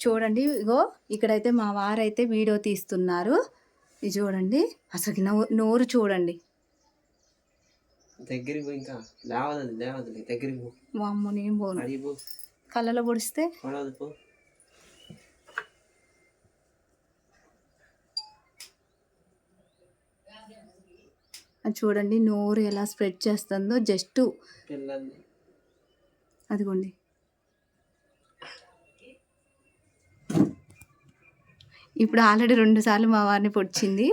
చూడండి ఇగో ఇక్కడైతే మా వారైతే వీడియో తీస్తున్నారు. ఇది చూడండి అసలు నోరు చూడండి. దగ్గరికి పో, ఇంకా లేవదు దగ్గరికి పో. వామ్మో నేను పోను, అడిగి పో, కళ్ళలో పొడిస్తే పడవదు పో. అది చూడండి నోరు ఎలా స్ప్రెడ్ చేస్తుందో. జస్ట్ పిల్లల్ని అదిగోండి ఇప్పుడు ఆల్రెడీ 2 సార్లు మా వారిని పొడిచింది.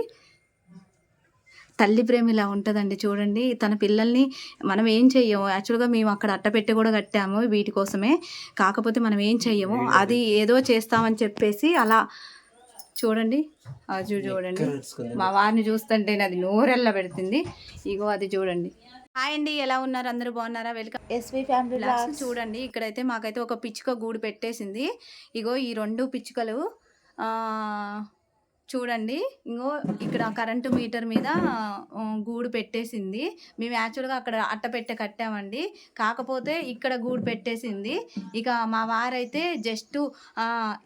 తల్లి ప్రేమ ఇలా ఉంటుందండి. చూడండి తన పిల్లల్ని మనం ఏం చెయ్యము. యాక్చువల్గా మేము అక్కడ అట్టపెట్టె కూడా కట్టాము వీటి కోసమే. కాకపోతే మనం ఏం చెయ్యము, అది ఏదో చేస్తామని చెప్పేసి అలా. చూడండి అది చూడండి మా వారిని చూస్తుంటే అది నోరెల్ల పెడుతుంది. ఇగో అది చూడండి. హాయ్ అండి, ఎలా ఉన్నారు? అందరూ బాగున్నారా? Welcome SV family blogs. చూడండి ఇక్కడైతే మాకైతే ఒక పిచ్చుక గూడు పెట్టేసింది. ఇగో ఈ 2 పిచ్చుకలు చూడండి. ఇంకో ఇక్కడ కరెంటు మీటర్ మీద గూడు పెట్టేసింది. మేము యాక్చువల్గా అక్కడ అట్టపెట్టె కట్టామండి, కాకపోతే ఇక్కడ గూడు పెట్టేసింది. ఇక మా వారైతే జస్ట్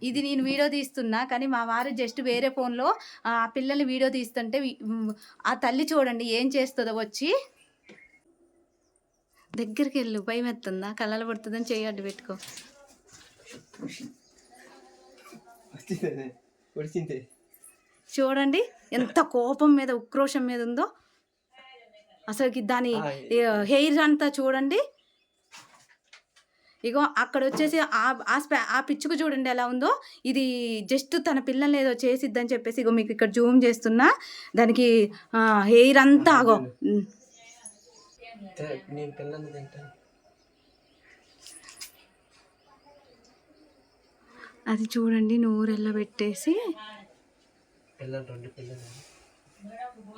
ఇది నేను వీడియో తీస్తున్నా, కానీ మా వారు జస్ట్ వేరే ఫోన్లో ఆ పిల్లల్ని వీడియో తీస్తుంటే ఆ తల్లి చూడండి ఏం చేస్తుందో. వచ్చి దగ్గరికి వెళ్ళు, భయం ఎత్తుందా? కళ్ళలో పడుతుందని చెయ్యి అడ్డు పెట్టుకో. చూడండి ఎంత కోపం మీద ఉక్రోషం మీద ఉందో. అసలుకి దాని హెయిర్ అంతా చూడండి. ఇగో అక్కడ వచ్చేసి ఆ పిచ్చుకు చూడండి ఎలా ఉందో. ఇది జస్ట్ తన పిల్లల్ని ఏదో చేసిద్దని చెప్పేసి ఇగో మీకు ఇక్కడ జూమ్ చేస్తున్నా. దానికి హెయిర్ అంతా ఆగో. అది చూడండి నోరెల్ల పెట్టేసి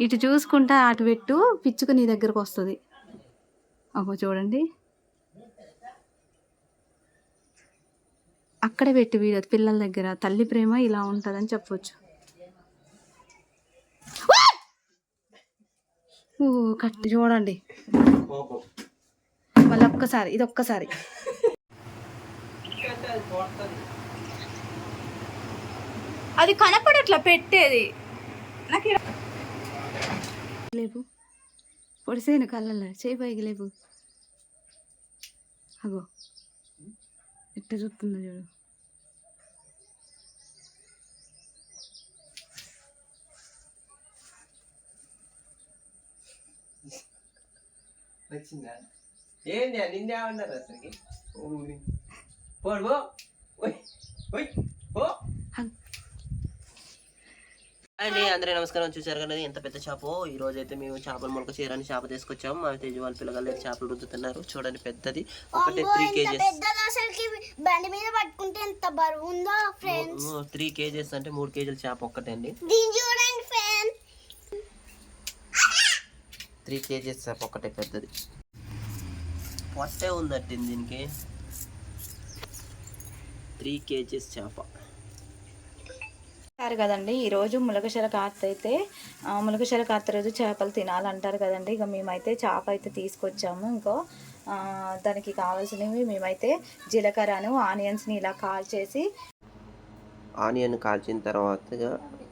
ఇటు చూసుకుంటా అటు పెట్టు, పిచ్చుక నీ దగ్గరకు వస్తుంది. అగో చూడండి అక్కడే పెట్టి వీడియో పిల్లల దగ్గర. తల్లి ప్రేమ ఇలా ఉంటుందని చెప్పొచ్చు. కట్టి చూడండి మళ్ళీ ఒక్కసారి, ఇది ఒక్కసారి. అది కనపడట్లా పెట్టేది నాకు. లేపు పొడిసేను కళ్ళల్లో, చేయి పైకి లేపు. అగో ఎట్ట చూస్తుందో చూడు. వచ్చిందా? ఏంది నిందేమన్నారు అసలుకి? పోడు పో. అండి అందరూ నమస్కారం. చూసారు కదా ఎంత పెద్ద చేప. ఈ రోజు అయితే మేము చేపల మొలక చీరని చేప తీసుకొచ్చాము. మా తేజు వాళ్ళ పిల్లగాళ్ళు చేపలు రుద్దుతున్నారు. చూడండి పెద్దది, ఒకటి 3 kgs. 3 kgs అంటే 3 kgల చేప ఒక్కటే అండి. 3 kgs చేప ఒక్కటే పెద్దది. పొట్టే ఉందట్టింది దీనికి. 3 kgs చేప అంటారు కదండి. ఈరోజు ములగశిర కార్తె అయితే ములగశిర కార్తె రోజు చేపలు తినాలంటారు కదండి. ఇక మేమైతే చేప అయితే తీసుకొచ్చాము. దానికి కావాల్సినవి మేమైతే జీలకర్రను ఆనియన్స్ని ఇలా కాల్చేసి, ఆనియన్ కాల్చిన తర్వాత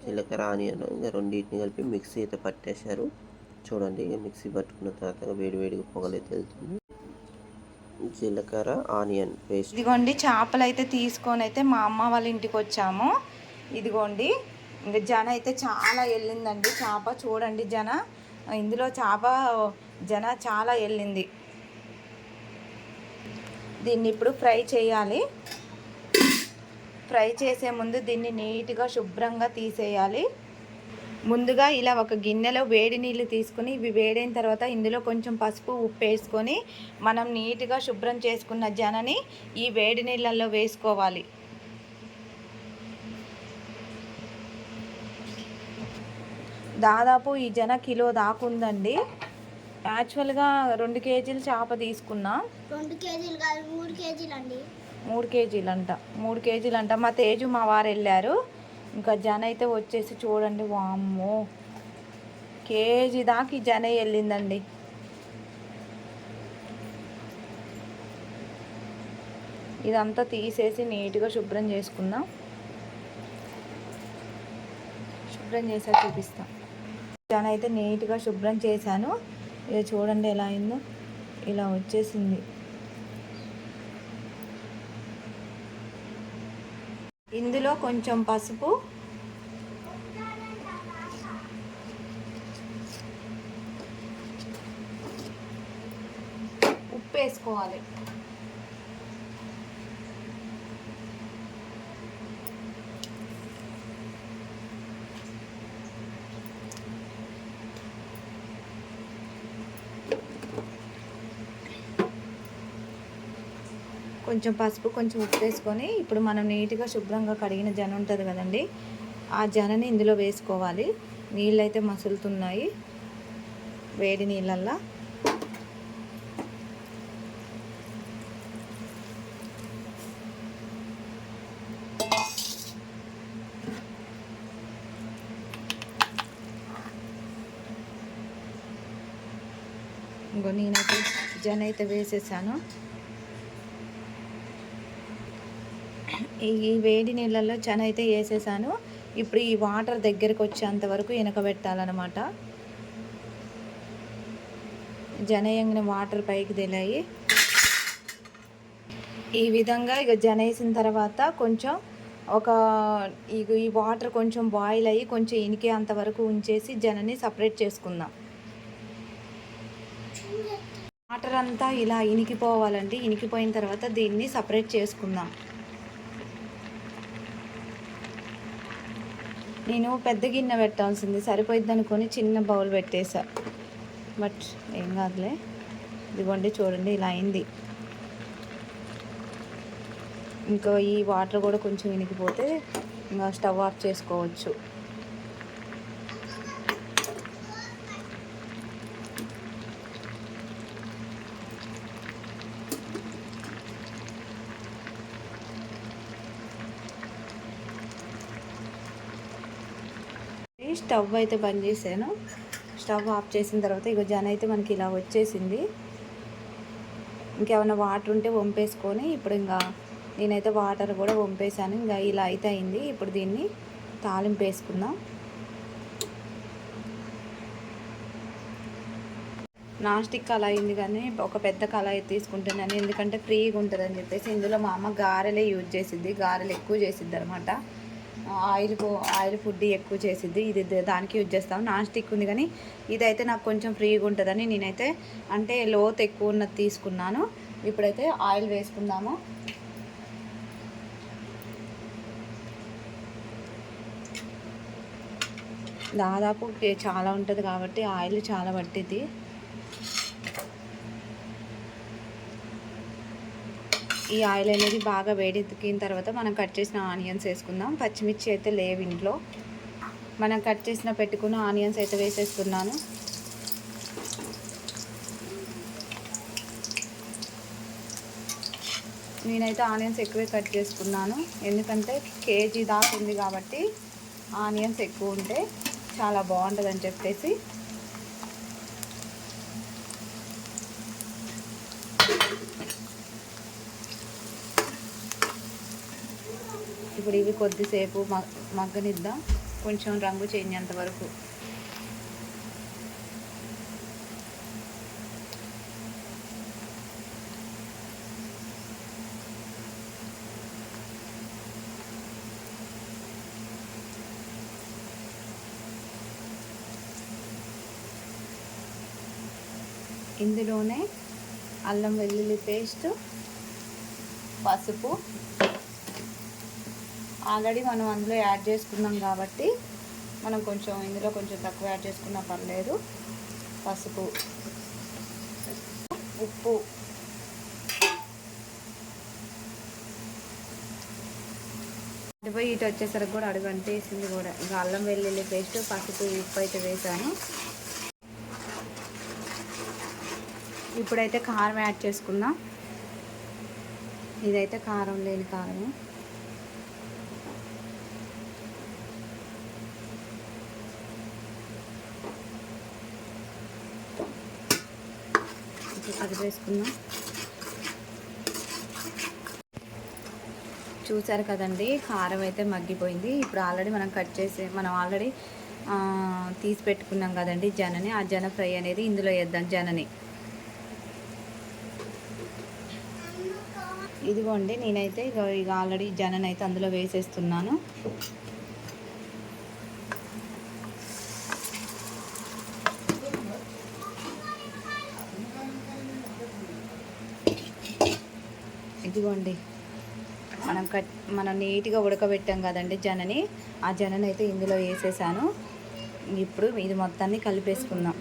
జీలకర్ర ఆనియన్ ఇంకా రెండింటిని కలిపి మిక్సీ అయితే పట్టేశారు. చూడండి ఇక మిక్సీ పట్టుకున్న తర్వాత వేడివేడిగా పొగలైతే వెళ్తుంది. జీలకర్ర ఆనియన్ పేస్ట్. ఇదిగోండి చేపలు అయితే తీసుకొని అయితే మా అమ్మ వాళ్ళ ఇంటికి వచ్చాము. ఇదిగోండి ఇంకా జన అయితే చాలా వెళ్ళిందండి చేప. చూడండి ఇందులో జన చాలా వెళ్ళింది. దీన్ని ఇప్పుడు ఫ్రై చేయాలి. ఫ్రై చేసే ముందు దీన్ని నీట్గా శుభ్రంగా తీసేయాలి. ముందుగా ఇలా ఒక గిన్నెలో వేడి నీళ్ళు తీసుకుని, ఇవి వేడైన తర్వాత ఇందులో కొంచెం పసుపు ఉప్పు వేసుకొని మనం నీట్గా శుభ్రం చేసుకున్న జనని ఈ వేడి నీళ్ళల్లో వేసుకోవాలి. దాదాపు ఈ జన కిలో దాకుందండి. యాక్చువల్గా 2 kgల చేప తీసుకున్నా. 2 kgలు కాదు 3 kgలు అండి. 3 kgలు అంట. మా తేజు మా వారు వెళ్ళారు. ఇంకా జన అయితే వచ్చేసి చూడండి, వామ్మో కేజీ దాకా ఈ జన వెళ్ళిందండి. ఇదంతా తీసేసి నీట్గా శుభ్రం చేసుకుందాం. శుభ్రం చేసాక చూపిస్తాం. జన అయితే నీట్గా శుభ్రం చేశాను. ఇక చూడండి ఎలా అయిందో, ఇలా వచ్చేసింది. ఇందులో కొంచెం పసుపు, ఉప్పు వేసుకోవాలి. కొంచెం పసుపు, కొంచెం ఉప్పు వేసుకొని ఇప్పుడు మనం నీట్గా శుభ్రంగా కడిగిన జన ఉంటుంది కదండి, ఆ జనని ఇందులో వేసుకోవాలి. నీళ్ళు అయితే మసులుతున్నాయి వేడి నీళ్ళల్లో. ఇంకో నేనైతే జన అయితే వేసేసాను. ఈ వేడి నీళ్ళల్లో జన అయితే వేసేసాను. ఇప్పుడు ఈ వాటర్ దగ్గరకు వచ్చేంత వరకు వెనకబెట్టాలన్నమాట. జన వేయగానే వాటర్ పైకి తేలాయి. ఈ విధంగా ఇక జన వేసిన తర్వాత కొంచెం ఈ వాటర్ కొంచెం బాయిల్ అయ్యి కొంచెం ఇనికే అంతవరకు ఉంచేసి జనని సపరేట్ చేసుకుందాం. వాటర్ అంతా ఇలా ఇనికిపోవాలండి. ఇనికిపోయిన తర్వాత దీన్ని సపరేట్ చేసుకుందాం. నేను పెద్ద గిన్నె పెట్టాల్సింది సరిపోయిద్ది అనుకొని చిన్న బౌల్ పెట్టేసా. బట్ ఏం కాదులే. ఇదిగోండి చూడండి ఇలా అయింది. ఇంకా ఈ వాటర్ కూడా కొంచెం ఇనికిపోతే ఇంకా స్టవ్ ఆఫ్ చేసుకోవచ్చు. స్టవ్ అయితే బంద్ చేశాను. స్టవ్ ఆఫ్ చేసిన తర్వాత ఇక జన అయితే మనకి ఇలా వచ్చేసింది. ఇంకేమైనా వాటర్ ఉంటే వంపేసుకొని ఇప్పుడు ఇంకా నేనైతే వాటర్ కూడా వంపేసాను. ఇంకా ఇలా అయితే అయింది. ఇప్పుడు దీన్ని తాలింపు వేసుకుందాం. నాన్ స్టిక్ కళాయి ఉంది కానీ ఒక పెద్ద కళాయి తీసుకుంటున్నాను, ఎందుకంటే ఫ్రీగా ఉంటుంది అని చెప్పేసి. ఇందులో మా అమ్మ గారెలే యూజ్ చేసిద్ది, గారెలు ఎక్కువ చేసిద్ది అనమాట. ఆయిల్ ఫుడ్ ఎక్కువ చేసిద్ది. ఇది దానికి యూజ్ చేస్తాం. నాన్ స్టిక్ ఉంది కానీ ఇదైతే నాకు కొంచెం ఫ్రీగా ఉంటుందని నేనైతే అంటే లోతు ఎక్కువ ఉన్నది తీసుకున్నాను. ఇప్పుడైతే ఆయిల్ వేసుకుందాము. దాదాపు చాలా ఉంటుంది కాబట్టి ఆయిల్ చాలా పట్టిద్ది. ఈ ఆయిల్ అనేది బాగా వేడెక్కిన తర్వాత మనం కట్ చేసిన ఆనియన్స్ వేసుకుందాం. పచ్చిమిర్చి అయితే లేవు ఇంట్లో. మనం కట్ చేసిన పెట్టుకున్న ఆనియన్స్ అయితే వేసేస్తున్నాను. నేనైతే ఆనియన్స్ ఎక్కువే కట్ చేసుకున్నాను, ఎందుకంటే కేజీ దాకా ఉంది కాబట్టి ఆనియన్స్ ఎక్కువ ఉంటే చాలా బాగుంటుందని చెప్పేసి. ఇప్పుడు ఇవి కొద్దిసేపు మగ్గనిద్దాం, కొంచెం రంగు చేంజేంత వరకు. ఇందులోనే అల్లం వెల్లుల్లి పేస్ట్, పసుపు ఆల్రెడీ మనం అందులో యాడ్ చేసుకున్నాం కాబట్టి మనం కొంచెం ఇందులో కొంచెం తక్కువ యాడ్ చేసుకున్నా పర్లేదు. పసుపు, ఉప్పు, అడిపోయి ఇటు వచ్చేసరికి కూడా అడుగు అంటేసింది కూడా. ఇంకా అల్లం వెల్లుల్లి పేస్ట్, పసుపు, ఉప్పు అయితే వేసాను. ఇప్పుడైతే కారం యాడ్ చేసుకుందాం. ఇదైతే కారం లేని కారం. అది వేసుకుందాం. చూసారు కదండి, కారం అయితే మగ్గిపోయింది. ఇప్పుడు ఆల్రెడీ మనం ఆల్రెడీ తీసి పెట్టుకున్నాం కదండి జనని. ఆ జన ఫ్రై అనేది ఇందులో వేద్దాం. జనని ఇదిగోండి, నేనైతే ఇక ఆల్రెడీ జనని అయితే అందులో వేసేస్తున్నాను. ఇదిగోండి, మనం నీట్గా ఉడకబెట్టాం కదండి జనని. ఆ జనని అయితే ఇందులో వేసేసాను. ఇప్పుడు ఇది మొత్తాన్ని కలిపేసుకుందాం.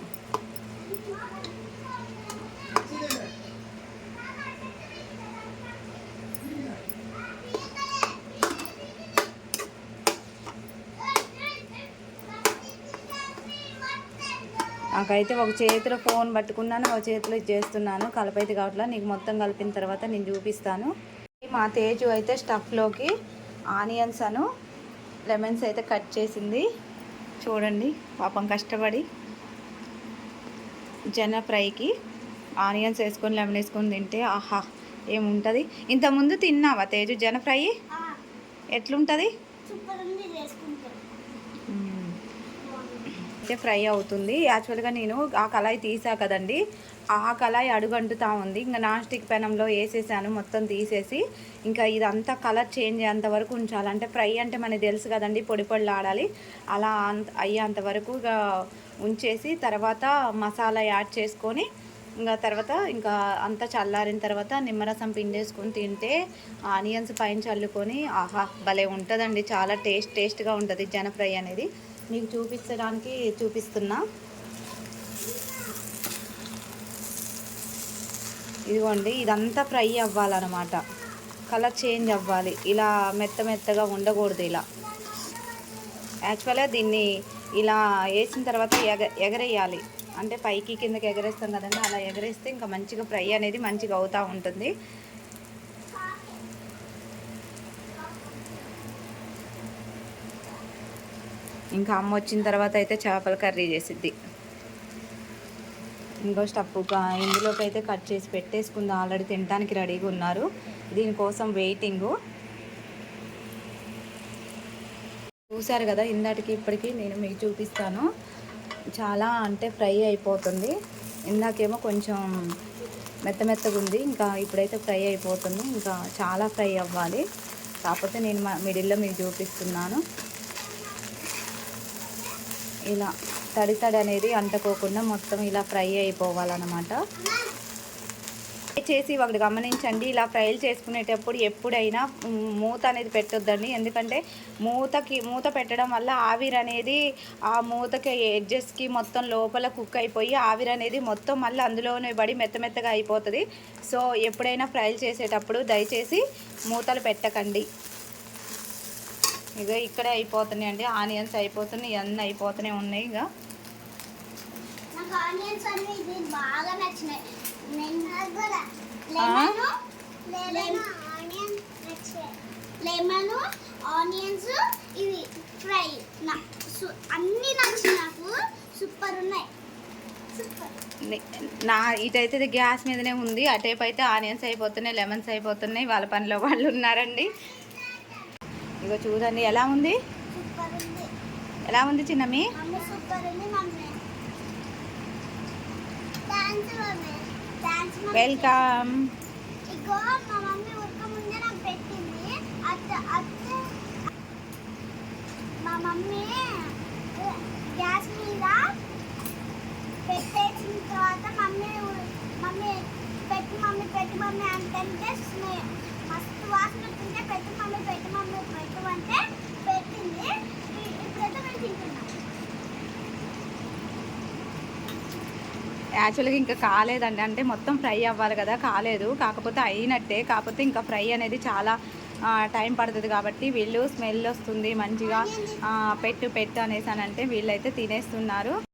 నాకైతే ఒక చేతిలో ఫోన్ పట్టుకున్నాను, ఒక చేతిలో చేస్తున్నాను. కలపైతే కావట్లా. నీకు మొత్తం కలిపిన తర్వాత నేను చూపిస్తాను. మా తేజు అయితే స్టఫ్లోకి ఆనియన్స్ లెమన్స్ అయితే కట్ చేసింది. చూడండి, పాపం కష్టపడి జన ఫ్రైకి ఆనియన్స్ వేసుకొని లెమన్ వేసుకొని తింటే ఆహా ఏముంటుంది. ఇంతకుముందు తిన్నావా తేజు జన ఫ్రై? ఎట్లుంటుంది? అయితే ఫ్రై అవుతుంది. యాక్చువల్గా నేను ఆ కళాయి తీసా కదండి, ఆ కళాయి అడుగంటుతా ఉంది. ఇంకా నాన్ స్టిక్ పెనంలో వేసేసాను మొత్తం తీసేసి. ఇంకా ఇదంతా కలర్ చేంజ్ అయ్యేంత వరకు ఉంచాలి. అంటే ఫ్రై అంటే మనకి తెలుసు కదండి, పొడి పొడిలు ఆడాలి. అలా అయ్యేంత వరకు ఉంచేసి తర్వాత మసాలా యాడ్ చేసుకొని తర్వాత ఇంకా అంతా చల్లారిన తర్వాత నిమ్మరసం పిండేసుకొని తింటే ఆనియన్స్ పైన చల్లుకొని ఆహా భలే ఉంటుందండి. చాలా టేస్ట్గా ఉంటుంది జన ఫ్రై అనేది. మీకు చూపిస్తున్నా. ఇదిగోండి, ఇదంతా ఫ్రై అవ్వాలన్నమాట. కలర్ చేంజ్ అవ్వాలి. ఇలా మెత్తగా ఉండకూడదు. ఇలా యాక్చువల్గా దీన్ని ఇలా వేసిన తర్వాత ఎగరేయాలి. అంటే పైకి కిందకి ఎగరేస్తాం కదండి, అలా ఎగరేస్తే ఇంకా మంచిగా ఫ్రై అనేది మంచిగా అవుతూ ఉంటుంది. ఇంకా అమ్మ వచ్చిన తర్వాత అయితే చేపల కర్రీ చేసిద్ది. ఇంకో స్టఫ్గా ఇందులోకి అయితే కట్ చేసి పెట్టేసుకుందాం. ఆల్రెడీ తినడానికి రెడీగా ఉన్నారు. దీనికోసం వెయిటింగు. చూసారు కదా, ఇందాటికి ఇప్పటికి నేను మీకు చూపిస్తాను. చాలా అంటే ఫ్రై అయిపోతుంది. ఇందాకేమో కొంచెం మెత్తగా ఉంది, ఇంకా ఇప్పుడైతే ఫ్రై అయిపోతుంది. ఇంకా చాలా ఫ్రై అవ్వాలి. కాకపోతే నేను మిడిల్లో మీకు చూపిస్తున్నాను. ఇలా తడి అనేది అంటుకోకుండా మొత్తం ఇలా ఫ్రై అయిపోవాలన్నమాట. చేసి ఒకటి గమనించండి, ఇలా ఫ్రైలు చేసుకునేటప్పుడు ఎప్పుడైనా మూత అనేది పెట్టొద్దండి. ఎందుకంటే మూత పెట్టడం వల్ల ఆవిరి అనేది ఆ మూతకి ఎడ్జెస్కి మొత్తం లోపల కుక్ అయిపోయి ఆవిరి అనేది మొత్తం మళ్ళీ అందులోనే పడి మెత్తగా అయిపోతుంది. సో ఎప్పుడైనా ఫ్రైలు చేసేటప్పుడు దయచేసి మూతలు పెట్టకండి. ఇక ఇక్కడే అయిపోతున్నాయి అండి, ఆనియన్స్ అయిపోతున్నాయి, ఇవన్నీ అయిపోతూనే ఉన్నాయి. ఇక నాకు ఆనియన్స్ అన్ని ఇది బాగా నచ్చినాయి. లెమన్ ఆనియన్స్ ఇవి ఫ్రై అన్ని నచ్చి నాకు సూపర్ ఉన్నాయి. ఇటైతే గ్యాస్ మీదనే ఉంది, అటేపు అయితే ఆనియన్స్ అయిపోతున్నాయి, లెమన్స్ అయిపోతున్నాయి. వాళ్ళ పనిలో వాళ్ళు ఉన్నారండి. ఇక చూడండి ఎలా ఉంది, ఎలా ఉంది చిన్నమ్మి? వెల్కమ్. మా మమ్మీ గ్యాస్ మీద పెట్టేసిన తర్వాత మమ్మీ పెట్టి మమ్మీ అంటే మస్తు వాసన వస్తుంటే పెట్టి మమ్మీ అంటే పెట్టింది. ఇప్పుడైతే మేము తింటున్నాం. యాక్చువల్గా ఇంకా కాలేదండి, అంటే మొత్తం ఫ్రై అవ్వాలి కదా, కాలేదు. కాకపోతే అయినట్టే. కాకపోతే ఇంకా ఫ్రై అనేది చాలా టైం పడుతుంది కాబట్టి వీళ్ళు స్మెల్ వస్తుంది మంచిగా పెట్టు అనేసి అని అంటే వీళ్ళైతే తినేస్తున్నారు.